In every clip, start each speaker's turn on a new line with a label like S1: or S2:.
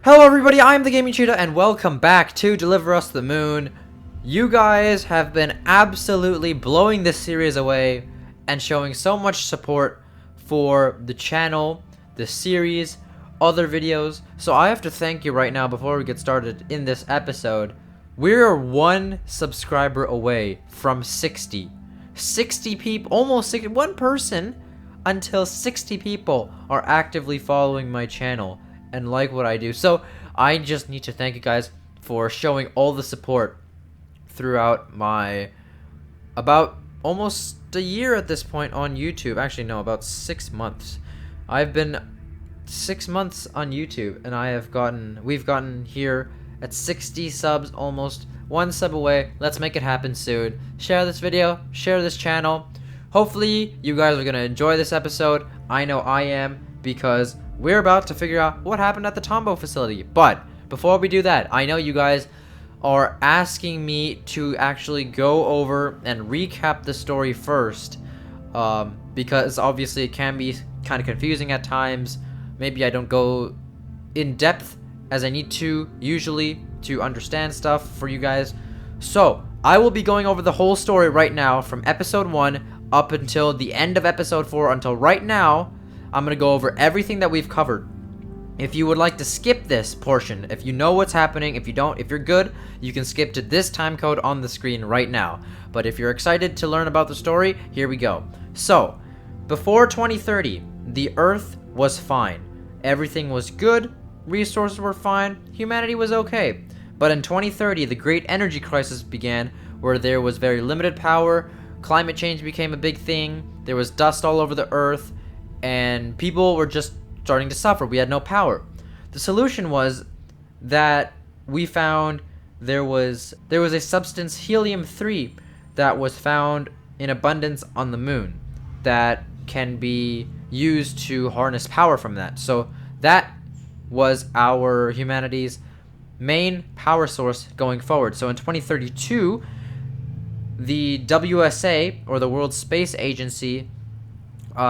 S1: Hello everybody, I am the Gaming Cheetah and welcome back to Deliver Us the Moon. You guys have been absolutely blowing this series away and showing so much support for the channel, the series, other videos. So I have to thank you right now before we get started in this episode. We're one subscriber away from 60. 60 people, almost 60, one person until 60 people are actively following my channel and like what I do. So I just need to thank you guys for showing all the support throughout my about almost a year at this point on YouTube. Actually, no, about 6 months. I've been 6 months on YouTube, and we've gotten here at 60 subs, almost one sub away. Let's make it happen soon. Share this video, share this channel. Hopefully you guys are gonna enjoy this episode. I know I am, because we're about to figure out what happened at the Tombow facility. But before we do that, I know you guys are asking me to actually go over and recap the story first, because obviously it can be kind of confusing at times. Maybe I don't go in depth as I need to usually to understand stuff for you guys. So I will be going over the whole story right now from episode 1 up until the end of episode 4. Until right now, I'm going to go over everything that we've covered. If you would like to skip this portion, if you know what's happening, if you don't, if you're good, you can skip to this time code on the screen right now. But if you're excited to learn about the story, here we go. So, before 2030, the Earth was fine. Everything was good, resources were fine, humanity was okay. But in 2030, the Great Energy Crisis began, where there was very limited power, climate change became a big thing, there was dust all over the Earth, and people were just starting to suffer. We had no power. The solution was that we found there was a substance, helium-3, that was found in abundance on the moon that can be used to harness power from that. So that was our humanity's main power source going forward. So in 2032, the WSA, or the World Space Agency,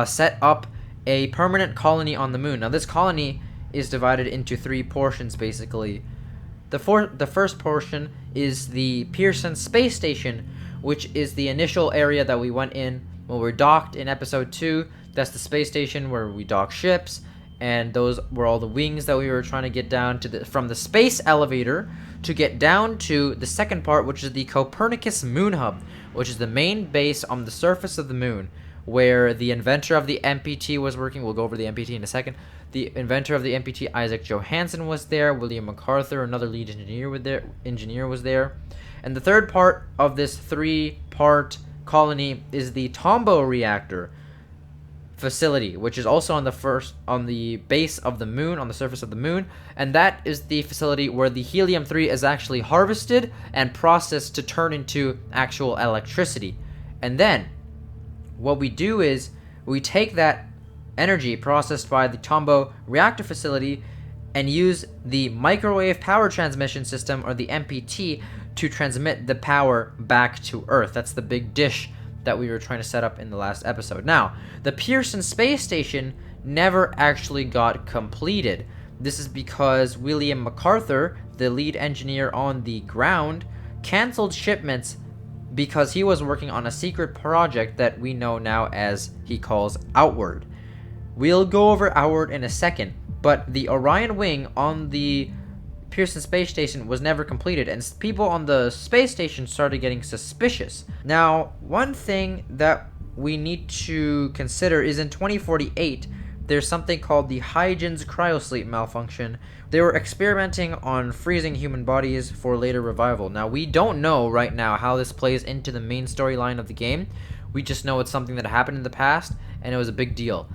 S1: set up a permanent colony on the moon. Now this colony is divided into 3 portions basically. The first portion is the Pearson Space Station, which is the initial area that we went in when we docked in episode 2. That's the space station where we dock ships, and those were all the wings that we were trying to get down to from the space elevator to get down to the second part, which is the Copernicus Moon Hub, which is the main base on the surface of the moon, where the inventor of the MPT was working. We'll go over the MPT in a second. The inventor of the MPT, Isaac Johansen, was there. William MacArthur, another lead engineer, was there. And the third part of this 3-part colony is the Tombow reactor facility, which is also on the base of the moon, on the surface of the moon, and that is the facility where the helium-3 is actually harvested and processed to turn into actual electricity. And then what we do is we take that energy processed by the Tombow reactor facility and use the microwave power transmission system, or the MPT, to transmit the power back to Earth. That's the big dish that we were trying to set up in the last episode. Now, the Pearson Space Station never actually got completed. This is because William MacArthur, the lead engineer on the ground, canceled shipments because he was working on a secret project that we know now as he calls Outward. We'll go over Outward in a second, but the Orion wing on the Pearson Space Station was never completed, and people on the space station started getting suspicious. Now, one thing that we need to consider is in 2048, there's something called the Huygens cryosleep malfunction. They were experimenting on freezing human bodies for later revival. Now, we don't know right now how this plays into the main storyline of the game. We just know it's something that happened in the past, and it was a big deal.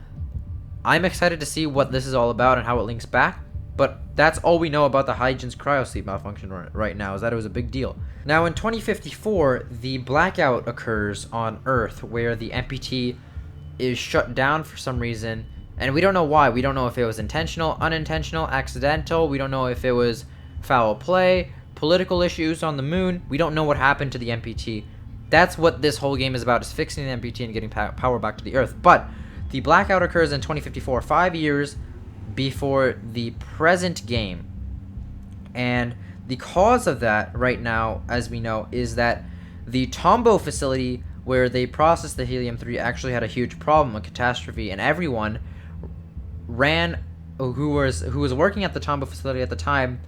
S1: I'm excited to see what this is all about and how it links back, but that's all we know about the Huygens cryosleep malfunction right now, is that it was a big deal. Now, in 2054, the blackout occurs on Earth, where the MPT is shut down for some reason, and we don't know why. We don't know if it was intentional, unintentional, accidental. We don't know if it was foul play, political issues on the moon. We don't know what happened to the MPT. That's what this whole game is about, is fixing the MPT and getting power back to the Earth. But the blackout occurs in 2054, 5 years before the present game And the cause of that right now, as we know, is that the Tombow facility where they processed the helium-3 actually had a huge problem, a catastrophe, and everyone who was working at the Tombow facility at the time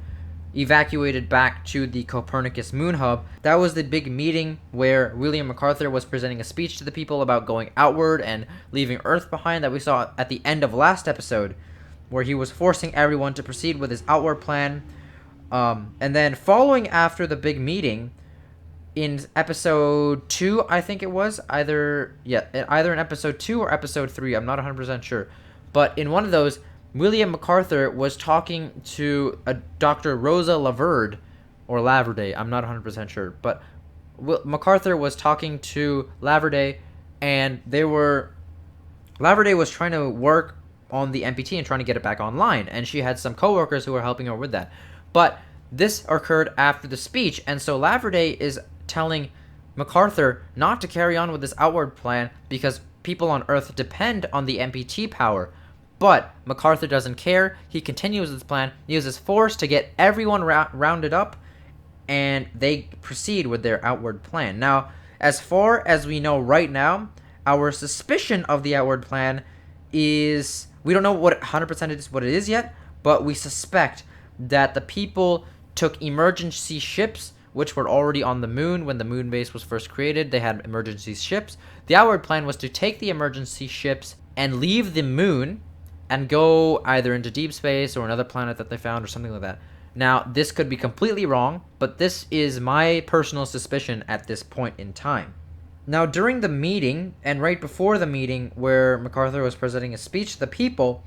S1: evacuated back to the Copernicus moon hub. That was the big meeting where William MacArthur was presenting a speech to the people about going outward and leaving Earth behind, that we saw at the end of last episode, where he was forcing everyone to proceed with his outward plan. And then following after the big meeting, in episode 2, I think it was, either in episode 2 or episode 3, I'm not 100% sure, but in one of those, William MacArthur was talking to a Dr. Rosa Laverde, or Laverday, I'm not 100% sure, but MacArthur was talking to Laverday, and Laverday was trying to work on the MPT and trying to get it back online, and she had some coworkers who were helping her with that. But this occurred after the speech, and so Laverday is telling MacArthur not to carry on with this outward plan because people on Earth depend on the MPT power. But MacArthur doesn't care. He continues his plan, uses force to get everyone rounded up, and they proceed with their outward plan. Now, as far as we know right now, our suspicion of the outward plan is, we don't know what 100% it is, what it is yet, but we suspect that the people took emergency ships, which were already on the moon when the moon base was first created. They had emergency ships. The outward plan was to take the emergency ships and leave the moon and go either into deep space or another planet that they found or something like that. Now, this could be completely wrong, but this is my personal suspicion at this point in time. Now, during the meeting, and right before the meeting where MacArthur was presenting a speech to the people,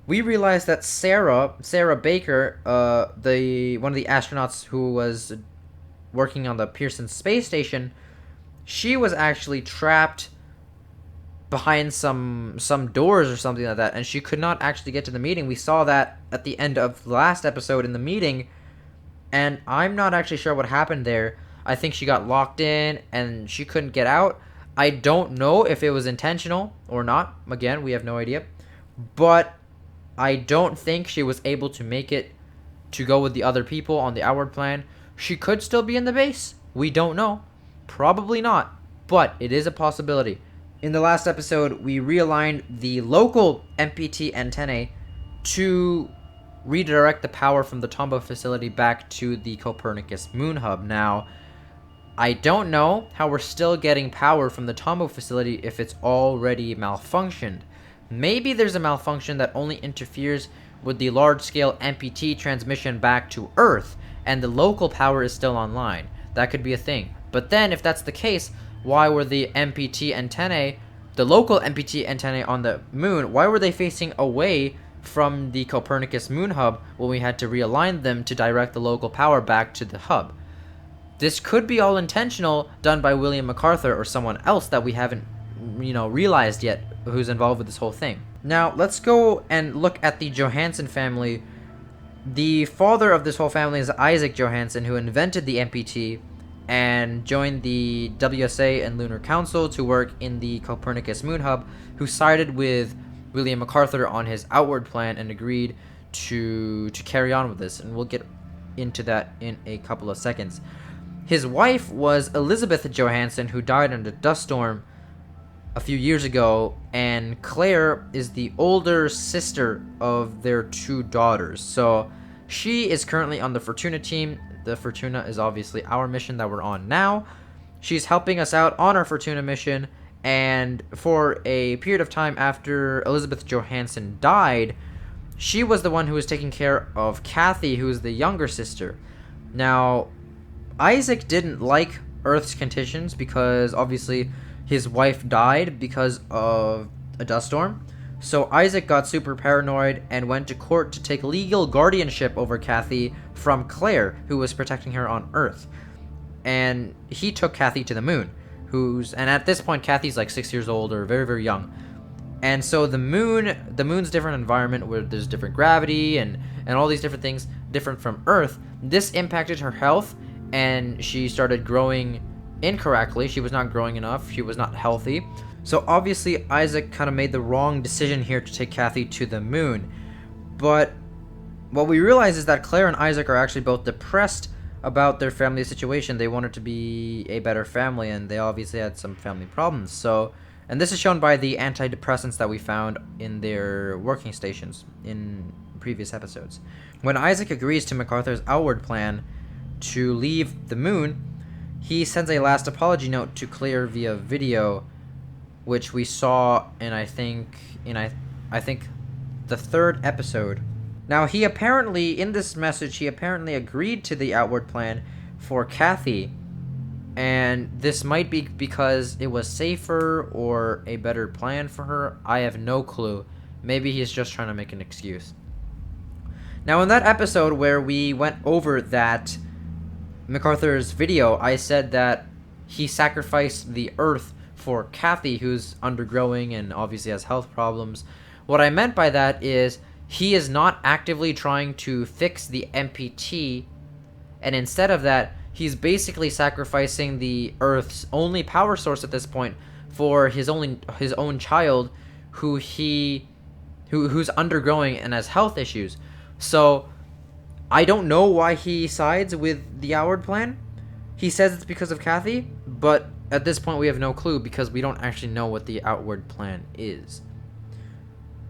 S1: we realized that Sarah Baker, one of the astronauts who was working on the Pearson space station, she was actually trapped behind some doors or something like that, and she could not actually get to the meeting. We saw that at the end of the last episode in the meeting, and I'm not actually sure what happened there. I think she got locked in and she couldn't get out. I don't know if it was intentional or not. Again, we have no idea. But I don't think she was able to make it to go with the other people on the outward plan. She could still be in the base. We don't know. Probably not. But it is a possibility. In the last episode, we realigned the local MPT antennae to redirect the power from the Tombow facility back to the Copernicus moon hub. Now, I don't know how we're still getting power from the Tombow facility if it's already malfunctioned. Maybe there's a malfunction that only interferes with the large-scale MPT transmission back to Earth, and the local power is still online. That could be a thing. But then, if that's the case, why were the MPT antennae, the local MPT antennae on the moon, why were they facing away from the Copernicus moon hub when we had to realign them to direct the local power back to the hub? This could be all intentional, done by William MacArthur or someone else that we haven't, realized yet who's involved with this whole thing. Now, let's go and look at the Johansen family. The father of this whole family is Isaac Johansen, who invented the MPT and joined the WSA and Lunar Council to work in the Copernicus moon hub, who sided with William MacArthur on his outward plan and agreed to carry on with this, and we'll get into that in a couple of seconds. His wife was Elizabeth Johansen, who died in a dust storm a few years ago, and Claire is the older sister of their two daughters. So she is currently on the Fortuna team. The Fortuna is obviously our mission that we're on now. She's helping us out on our Fortuna mission, and for a period of time after Elizabeth Johansen died, she was the one who was taking care of Kathy, who is the younger sister. Now, Isaac didn't like Earth's conditions because obviously his wife died because of a dust storm. So Isaac got super paranoid and went to court to take legal guardianship over Kathy from Claire, who was protecting her on Earth. And he took Kathy to the moon, and at this point Kathy's like 6 years old or very, very young. And so the moon's different environment where there's different gravity and all these different things different from Earth. This impacted her health, and she started growing incorrectly. She was not growing enough. She was not healthy. So obviously Isaac kind of made the wrong decision here to take Kathy to the moon. But what we realize is that Claire and Isaac are actually both depressed about their family situation. They wanted to be a better family, and they obviously had some family problems. So, and this is shown by the antidepressants that we found in their working stations in previous episodes. When Isaac agrees to MacArthur's outward plan to leave the moon, he sends a last apology note to Claire via video, which we saw in I think the third episode. Now, he apparently, in this message, he apparently agreed to the outward plan for Kathy, and this might be because it was safer or a better plan for her. I have no clue. Maybe he's just trying to make an excuse. Now, in that episode where we went over that MacArthur's video, I said that he sacrificed the Earth for Kathy, who's undergrowing and obviously has health problems. What I meant by that is he is not actively trying to fix the MPT, and instead of that, he's basically sacrificing the Earth's only power source at this point for his own child, who's undergrowing and has health issues. So I don't know why he sides with the outward plan. He says it's because of Kathy, but at this point we have no clue because we don't actually know what the outward plan is.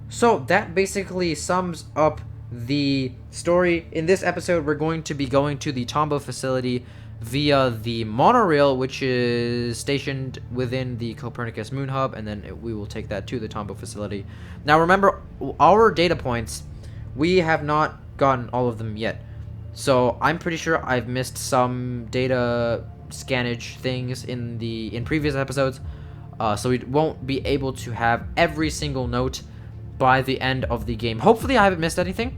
S1: So that basically sums up the story. In this episode, we're going to be going to the Tombow facility via the monorail, which is stationed within the Copernicus Moon Hub, and then we will take that to the Tombow facility. Now remember, our data points, we have not gotten all of them yet. So I'm pretty sure I've missed some data scannage things in previous episodes. So we won't be able to have every single note by the end of the game. Hopefully I haven't missed anything.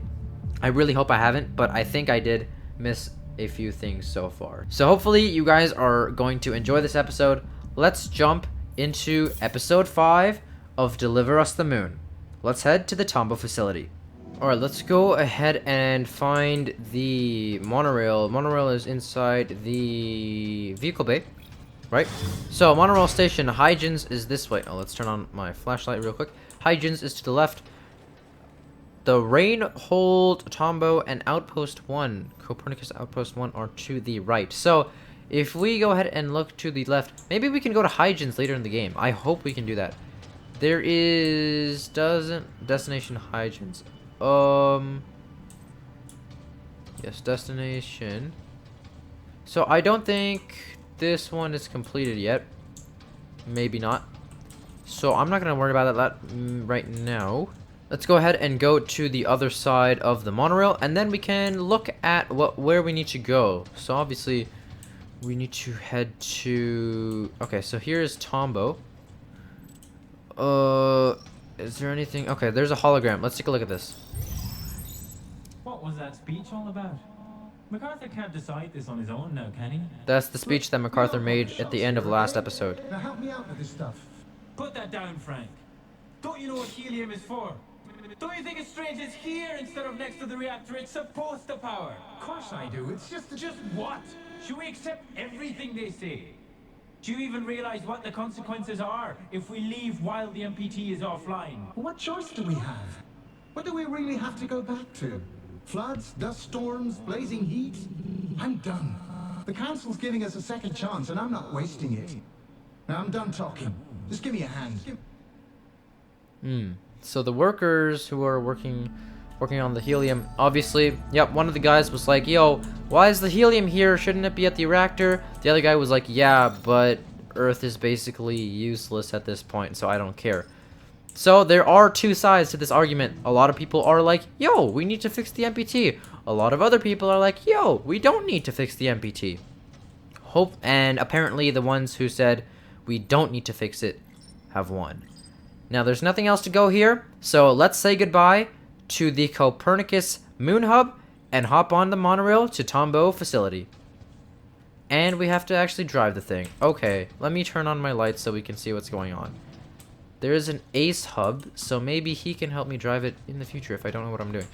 S1: I really hope I haven't, but I think I did miss a few things so far. So hopefully you guys are going to enjoy this episode. Let's jump into episode 5 of Deliver Us the Moon. Let's head to the Tombow facility. Alright, let's go ahead and find the monorail. Monorail is inside the vehicle bay, right? So, monorail station, Huygens is this way. Oh, let's turn on my flashlight real quick. Huygens is to the left. The Reinhold, Tombow, and Outpost 1, Copernicus Outpost 1, are to the right. So, if we go ahead and look to the left, maybe we can go to Huygens later in the game. I hope we can do that. There is... destination Huygens. Yes, destination. So I don't think this one is completed yet. Maybe not. So I'm not gonna worry about that right now. Let's go ahead and go to the other side of the monorail, and then we can look at where we need to go. So obviously we need to head to... Okay, so here's Tombow. Is there anything? Okay, there's a hologram. Let's take a look at this.
S2: What was that speech all about? MacArthur can't decide this on his own now, can he?
S1: That's the speech that MacArthur made at the end of last episode.
S3: Now help me out with this stuff.
S2: Put that down, Frank. Don't you know what helium is for? Don't you think it's strange it's here instead of next to the reactor it's supposed to power?
S3: Of course I do. It's just
S2: what? Should we accept everything they say? Do you even realize what the consequences are if we leave while the MPT is offline?
S3: What choice do we have? What do we really have to go back to? Floods, dust storms, blazing heat? I'm done. The council's giving us a second chance, and I'm not wasting it. Now I'm done talking. Just give me a hand.
S1: So the workers who are working on the helium, obviously, yep, one of the guys was like, yo, why is the helium here? Shouldn't it be at the reactor? The other guy was like, yeah, but Earth is basically useless at this point, so I don't care. So there are two sides to this argument. A lot of people are like, yo, we need to fix the MPT. A lot of other people are like, yo, we don't need to fix the MPT. And apparently the ones who said we don't need to fix it have won. Now there's nothing else to go here, so let's say goodbye to the Copernicus Moon Hub and hop on the monorail to Tombow facility. And we have to actually drive the thing. Okay, let me turn on my lights so we can see what's going on. There is an Ace hub, so maybe he can help me drive it in the future if I don't know what I'm doing.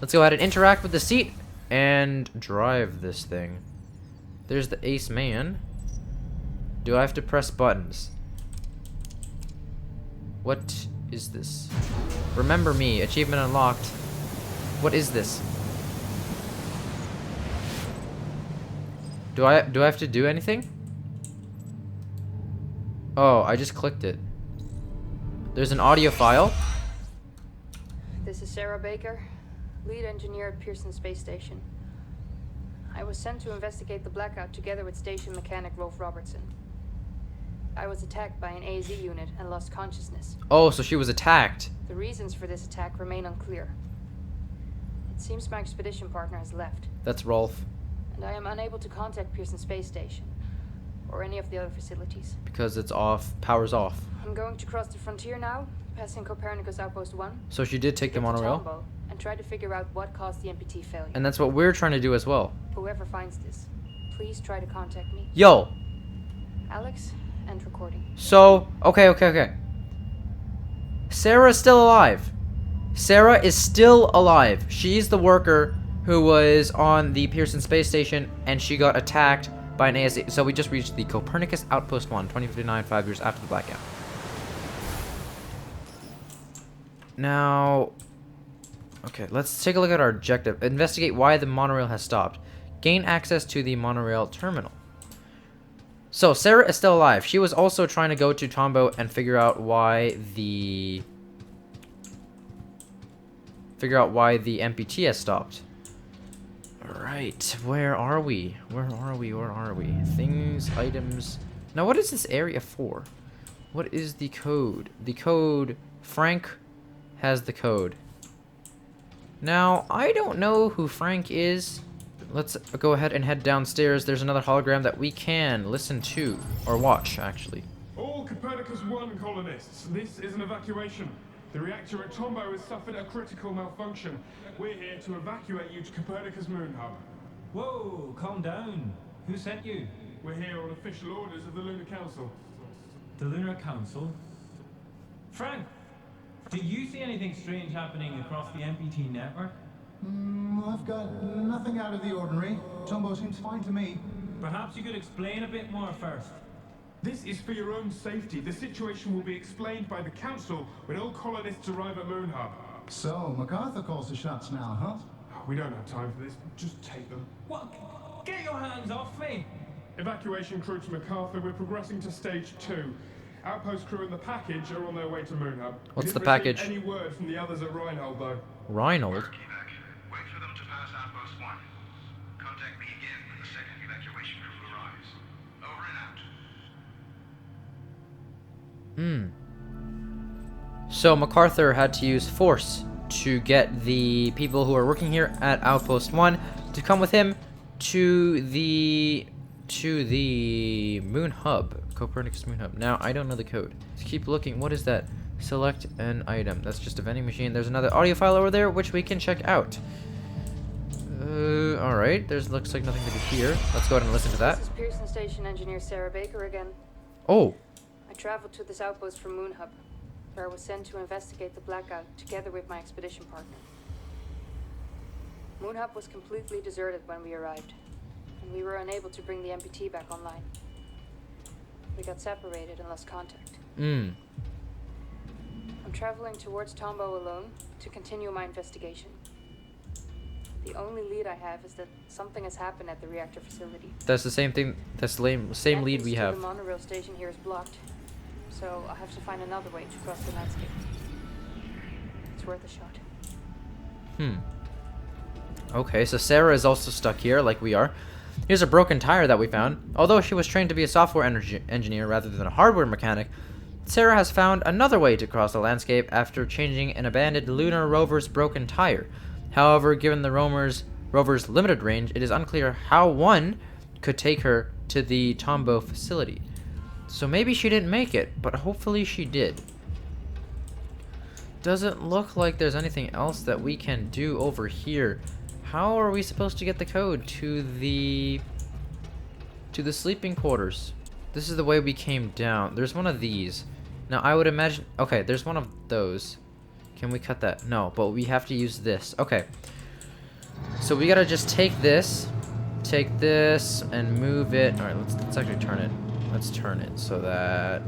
S1: Let's go ahead and interact with the seat and drive this thing. There's the Ace man. Do I have to press buttons? What is this? Remember me, achievement unlocked. What is this? Do I have to do anything? Oh, I just clicked it. There's an audio file.
S4: This is Sarah Baker, lead engineer at Pearson Space Station. I was sent to investigate the blackout together with station mechanic Rolf Robertson. I was attacked by an AZ unit and lost consciousness.
S1: Oh, so she was attacked.
S4: The reasons for this attack remain unclear. It seems my expedition partner has left,
S1: That's Rolf.
S4: and I am unable to contact Pearson Space Station or any of the other facilities.
S1: Because it's off. Power's off.
S4: I'm going to cross the frontier now, passing Copernicus Outpost 1.
S1: So she did take the
S4: get to
S1: monorail.
S4: Tombo, and try to figure out what caused the MPT failure.
S1: And that's what we're trying to do as well.
S4: Whoever finds this, please try to contact me.
S1: Yo!
S4: Alex, end recording.
S1: So, okay. Sarah's still alive. Sarah is still alive. She's the worker who was on the Pearson Space Station, and she got attacked by an ASA. So we just reached the Copernicus Outpost 1, 2059, 5 years after the blackout. Now, okay, let's take a look at our objective. Investigate why the monorail has stopped. Gain access to the monorail terminal. So, Sarah is still alive. She was also trying to go to Tombo and figure out why the MPT has stopped. Alright, where are we? Where are we? Things, items. Now, what is this area for? What is the code? The code, Frank has the code. Now, I don't know who Frank is. Let's go ahead and head downstairs. There's another hologram that we can listen to, or watch, actually.
S5: All Copernicus 1 colonists, this is an evacuation. The reactor at Tombo has suffered a critical malfunction. We're here to evacuate you to Copernicus Moon Hub.
S2: Whoa, calm down. Who sent you?
S5: We're here on official orders of the Lunar Council.
S2: The Lunar Council? Frank, do you see anything strange happening across the MPT network?
S3: I've got nothing out of the ordinary. Tombo seems fine to me.
S2: Perhaps you could explain a bit more first.
S5: This is for your own safety. The situation will be explained by the Council when all colonists arrive at Moon Hub.
S3: So, MacArthur calls the shots now, huh?
S5: We don't have time for this. Just take them.
S2: What? Get your hands off me!
S5: Evacuation crew to MacArthur. We're progressing to stage 2. Outpost crew and the package are on their way to Moon Hub.
S1: What's the
S5: We didn't receive
S1: package?
S5: Any word from the others at Reinhold, though.
S1: Reinhold?
S6: Wait for them to pass Outpost 1. Contact me again when the second evacuation crew arrives. Over and out.
S1: So MacArthur had to use force to get the people who are working here at Outpost 1 to come with him to the Moon Hub, Copernicus Moon Hub. Now, I don't know the code. Let's keep looking. What is that? Select an item. That's just a vending machine. There's another audio file over there, which we can check out. Alright. Looks like nothing to do here. Let's go ahead and listen to that.
S4: This is Pearson Station engineer Sarah Baker again.
S1: Oh,
S4: I traveled to this outpost from Moon Hub, where I was sent to investigate the blackout together with my expedition partner. Moon Hub was completely deserted when we arrived, and we were unable to bring the MPT back online. We got separated and lost contact. I'm traveling towards Tombo alone to continue my investigation. The only lead I have is that something has happened at the reactor facility.
S1: that's the same thing. That's the same lead we have.
S4: The monorail station here is blocked, so I'll have to find another way to cross the landscape. It's worth a shot.
S1: Okay, so Sarah is also stuck here, like we are. Here's a broken tire that we found. Although she was trained to be a software engineer rather than a hardware mechanic, Sarah has found another way to cross the landscape after changing an abandoned lunar rover's broken tire. However, given the rover's limited range, it is unclear how one could take her to the Tombo facility. So maybe she didn't make it, but hopefully she did. Doesn't look like there's anything else that we can do over here. How are we supposed to get the code to the sleeping quarters? This is the way we came down. There's one of these. Now I would imagine, okay, there's one of those. Can we cut that? No, but we have to use this. Okay. So we gotta just take this and move it. All right, let's actually turn it. Let's turn it so that,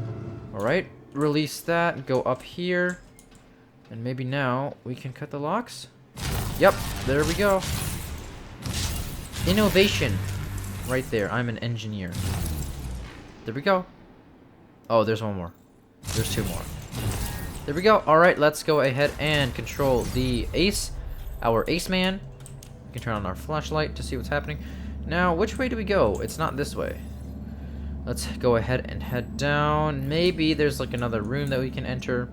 S1: all right, release that, go up here, and maybe now we can cut the locks. Yep, there we go. Innovation. right there. I'm an engineer. There we go. Oh, there's one more. There's two more. There we go. Alright, let's go ahead and control the ace. Our ace man. We can turn on our flashlight to see what's happening. Now, which way do we go? It's not this way. Let's go ahead and head down. Maybe there's like another room that we can enter.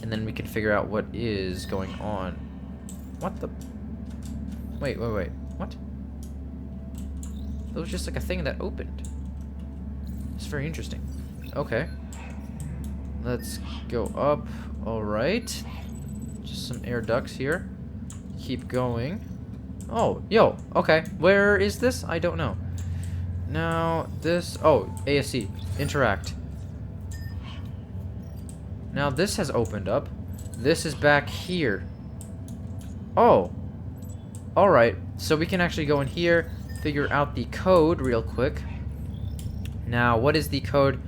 S1: And then we can figure out what is going on. What the... Wait. What? That was just like a thing that opened. It's very interesting. Okay. Let's go up. Alright. Just some air ducts here. Keep going. Oh, yo. Okay. Where is this? I don't know. Now, this... Oh, ASC. Interact. Now, this has opened up. This is back here. Oh. Alright. So we can actually go in here, figure out the code real quick. Now, what is the code?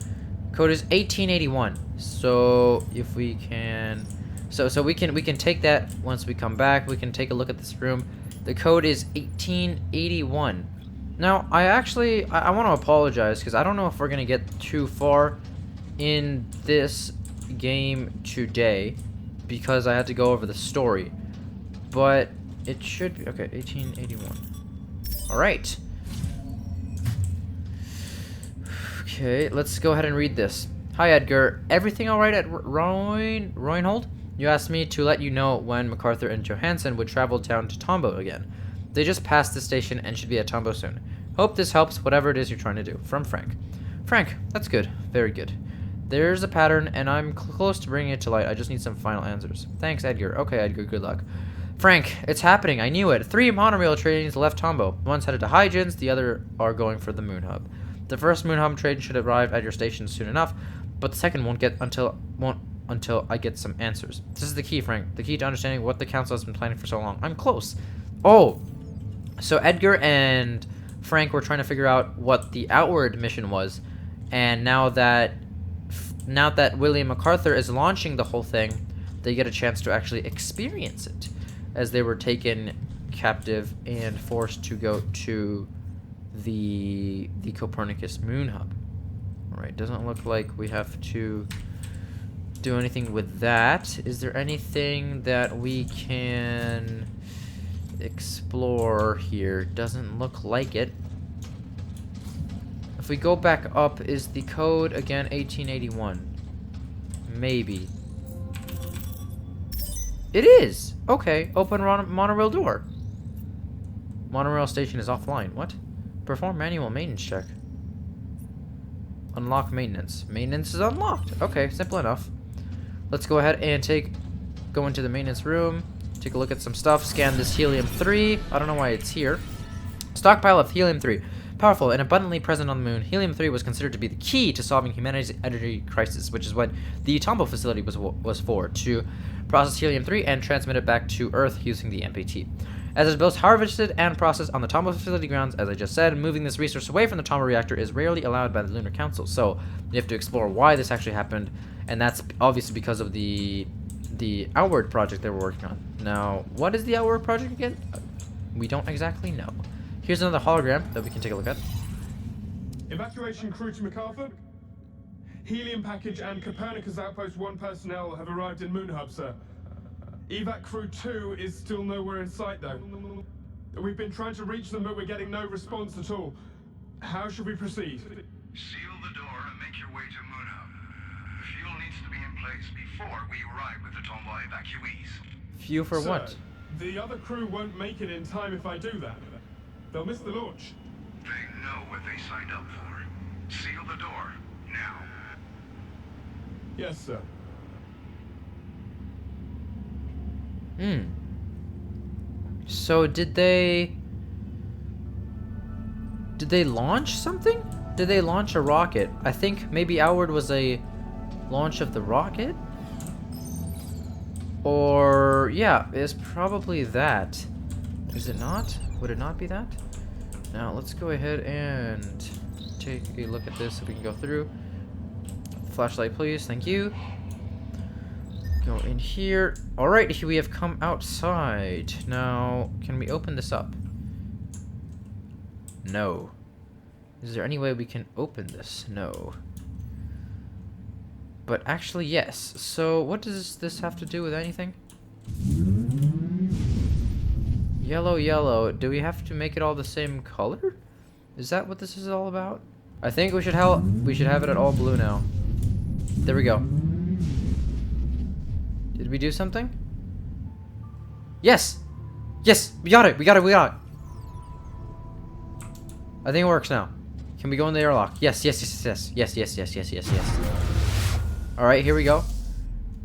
S1: Code is 1881. So if we can, so we can take that once we come back. We can take a look at this room. The code is 1881. Now, I want to apologize because I don't know if we're gonna get too far in this game today because I had to go over the story, but it should be okay. 1881. All right. Okay, let's go ahead and read this. Hi, Edgar. Everything all right at Reinhold? You asked me to let you know when MacArthur and Johansen would travel down to Tombo again. They just passed the station and should be at Tombo soon. Hope this helps, whatever it is you're trying to do. From Frank. Frank, that's good. Very good. There's a pattern, and I'm close to bringing it to light. I just need some final answers. Thanks, Edgar. Okay, Edgar, good luck. Frank, it's happening. I knew it. 3 monorail trains left Tombo. One's headed to Hygens, the other are going for the Moon Hub. The first Moon Hub train should arrive at your station soon enough, but the second won't until I get some answers. This is the key, Frank. The key to understanding what the council has been planning for so long. I'm close. Oh, so Edgar and Frank were trying to figure out what the outward mission was, and now that William MacArthur is launching the whole thing, they get a chance to actually experience it, as they were taken captive and forced to go to the Copernicus Moon Hub. Alright, doesn't look like we have to do anything with that. Is there anything that we can explore here? Doesn't look like it. If we go back up, is the code again 1881? Maybe. It is! Okay, open monorail door. Monorail station is offline. What? Perform manual maintenance check. Unlock maintenance. Maintenance is unlocked. Okay, simple enough. Let's go ahead and go into the maintenance room, take a look at some stuff, scan this helium-3. I don't know why it's here. Stockpile of helium-3. Powerful and abundantly present on the moon, helium-3 was considered to be the key to solving humanity's energy crisis, which is what the Tombo facility was for, to process helium-3 and transmit it back to Earth using the MPT. As it is both harvested and processed on the Tombo facility grounds, as I just said, moving this resource away from the Tombo reactor is rarely allowed by the Lunar Council. So you have to explore why this actually happened, and that's obviously because of the Outward project they were working on. Now, what is the Outward project again? We don't exactly know. Here's another hologram that we can take a look at.
S5: Evacuation crew to MacArthur. Helium package and Copernicus Outpost 1 personnel have arrived in Moon Hub, sir. Evac crew 2 is still nowhere in sight, though. We've been trying to reach them, but we're getting no response at all. How should we proceed?
S6: Seal the door and make your way to Moon Hub. The fuel needs to be in place before we arrive with the Tombo evacuees.
S1: Few for
S5: Sir,
S1: what?
S5: The other crew won't make it in time if I do that. They'll miss the launch.
S6: They know what they signed up for. Seal the door, now.
S5: Yes, sir.
S1: So did they launch something? Did they launch a rocket? I think maybe Outward was a launch of the rocket? Or yeah, it's probably that. Is it not? Would it not be that? Now let's go ahead and take a look at this so we can go through. Flashlight, please. Thank you. Go in here. Alright, we have come outside. Now, can we open this up? No. Is there any way we can open this? No. But actually, yes. So what does this have to do with anything? Yellow, yellow. Do we have to make it all the same color? Is that what this is all about? I think we should have it at all blue now. There we go. Did we do something? Yes! Yes! We got it! We got it! We got it! I think it works now. Can we go in the airlock? Yes, yes, yes, yes, yes, yes, yes, yes, yes, yes. Alright, here we go.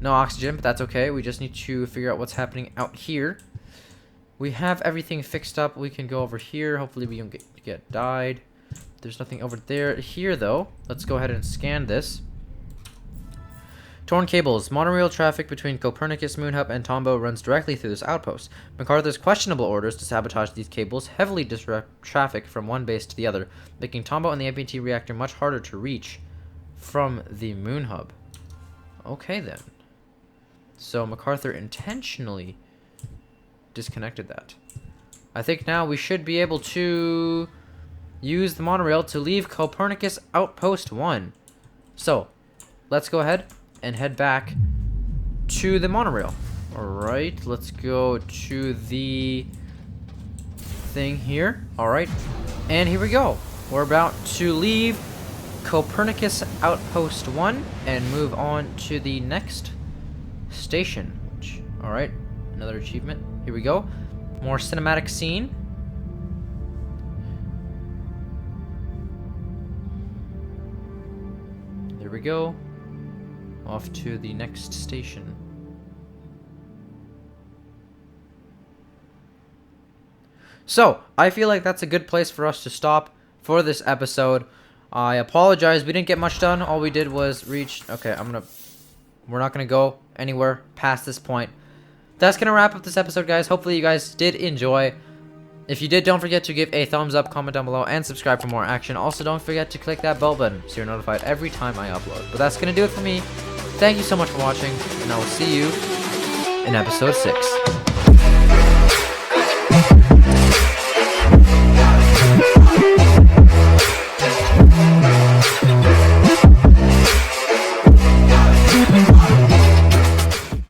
S1: No oxygen, but that's okay. We just need to figure out what's happening out here. We have everything fixed up. We can go over here. Hopefully we don't get died. There's nothing over there. Here, though, let's go ahead and scan this. Torn cables. Monorail traffic between Copernicus, Moon Hub, and Tombow runs directly through this outpost. MacArthur's questionable orders to sabotage these cables heavily disrupt traffic from one base to the other, making Tombow and the MPT reactor much harder to reach from the Moon Hub. Okay, then. So MacArthur intentionally disconnected that. I think now we should be able to use the monorail to leave Copernicus Outpost 1. So, let's go ahead and head back to the monorail. Alright, let's go to the thing here. Alright, and here we go. We're about to leave Copernicus Outpost 1 and move on to the next station. Alright, another achievement. Here we go. More cinematic scene. There we go. Off to the next station. So, I feel like that's a good place for us to stop for this episode. I apologize, we didn't get much done. All we did was reach... Okay, we're not gonna go anywhere past this point. That's gonna wrap up this episode, guys. Hopefully you guys did enjoy. If you did, don't forget to give a thumbs up, comment down below, and subscribe for more action. Also, don't forget to click that bell button so you're notified every time I upload. But that's gonna do it for me. Thank you so much for watching, and I will see you in episode 6.